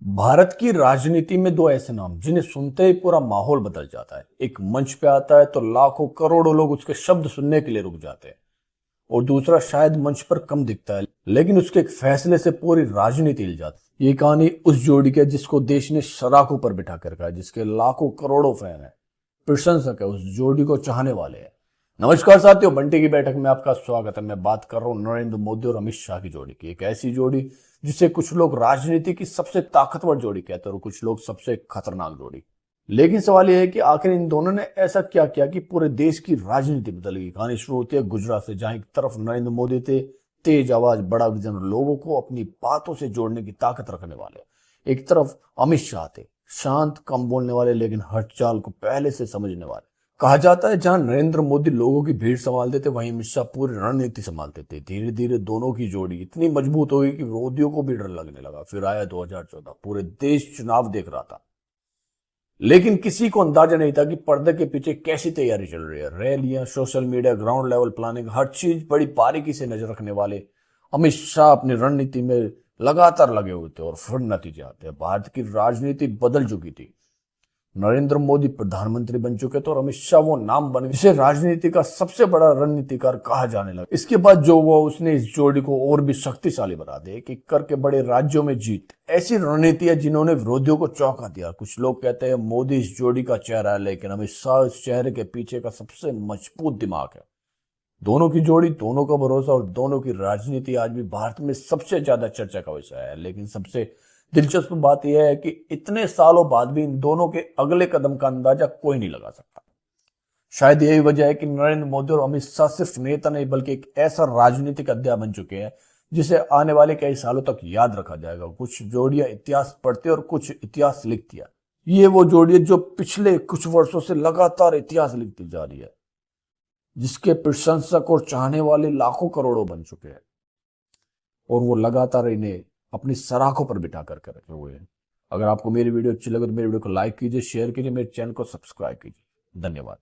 भारत की राजनीति में दो ऐसे नाम जिन्हें सुनते ही पूरा माहौल बदल जाता है। एक मंच पे आता है तो लाखों करोड़ों लोग उसके शब्द सुनने के लिए रुक जाते हैं, और दूसरा शायद मंच पर कम दिखता है लेकिन उसके एक फैसले से पूरी राजनीति हिल जाती है। ये कहानी उस जोड़ी की है जिसको देश ने सराखों पर बिठा कर रखा है, जिसके लाखों करोड़ों फैन है, प्रशंसक है, उस जोड़ी को चाहने वाले हैं। नमस्कार साथियों, बंटी की बैठक में आपका स्वागत है। मैं बात कर रहा हूं नरेंद्र मोदी और अमित शाह की जोड़ी की। एक ऐसी जोड़ी जिसे कुछ लोग राजनीति की सबसे ताकतवर जोड़ी कहते हैं और कुछ लोग सबसे खतरनाक जोड़ी। लेकिन सवाल यह है कि आखिर इन दोनों ने ऐसा क्या किया कि पूरे देश की राजनीति बदल गई। कहानी शुरू होती है गुजरात से, जहां एक तरफ नरेंद्र मोदी थे, तेज आवाज, बड़ा विजन, लोगों को अपनी बातों से जोड़ने की ताकत रखने वाले। एक तरफ अमित शाह थे, शांत, कम बोलने वाले लेकिन हर चाल को पहले से समझने वाले। कहा जाता है जहां नरेंद्र मोदी लोगों की भीड़ संभालते थे, वहीं अमित शाह पूरी रणनीति संभालते थे। धीरे धीरे दोनों की जोड़ी इतनी मजबूत हो गई कि विरोधियों को भी डर लगने लगा। फिर आया 2014। पूरे देश चुनाव देख रहा था, लेकिन किसी को अंदाजा नहीं था कि पर्दे के पीछे कैसी तैयारी चल रही है। रैलियां, social media, ground level planning, हर चीज बड़ी बारीकी से नजर रखने वाले अमित शाह अपनी रणनीति में लगातार लगे हुए थे। और फिर नतीजे आते हैं। भारत की राजनीति बदल चुकी थी। नरेंद्र मोदी प्रधानमंत्री बन चुके थे और अमित शाह वो नाम बन गए जिसे राजनीति का सबसे बड़ा रणनीतिकार कहा जाने लगा। इसके बाद जो हुआ, उसने इस जोड़ी को और भी शक्तिशाली बना दिया। एक करके बड़े राज्यों में जीत, ऐसी रणनीति है जिन्होंने विरोधियों को चौंका दिया। कुछ लोग कहते हैं मोदी इस जोड़ी का चेहरा है, लेकिन अमित शाह इस चेहरे के पीछे का सबसे मजबूत दिमाग है। दोनों की जोड़ी, दोनों का भरोसा और दोनों की राजनीति आज भी भारत में सबसे ज्यादा चर्चा का विषय है। लेकिन सबसे दिलचस्प बात यह है कि इतने सालों बाद भी इन दोनों के अगले कदम का अंदाजा कोई नहीं लगा सकता। शायद यही वजह है कि नरेंद्र मोदी और अमित शाह सिर्फ नेता नहीं बल्कि एक ऐसा राजनीतिक अध्याय बन चुके हैं जिसे आने वाले कई सालों तक याद रखा जाएगा। कुछ जोड़ियां इतिहास पढ़ती और कुछ इतिहास लिखती है। ये वो जोड़ी है जो पिछले कुछ वर्षों से लगातार इतिहास लिखती जा रही है, जिसके प्रशंसक और चाहने वाले लाखों करोड़ों बन चुके हैं, और वो लगातार इन्हें अपनी सराखों पर बिठा करके रखे हुए हैं। अगर आपको मेरी वीडियो अच्छी लगे तो मेरी वीडियो को लाइक कीजिए, शेयर कीजिए, मेरे चैनल को सब्सक्राइब कीजिए। धन्यवाद।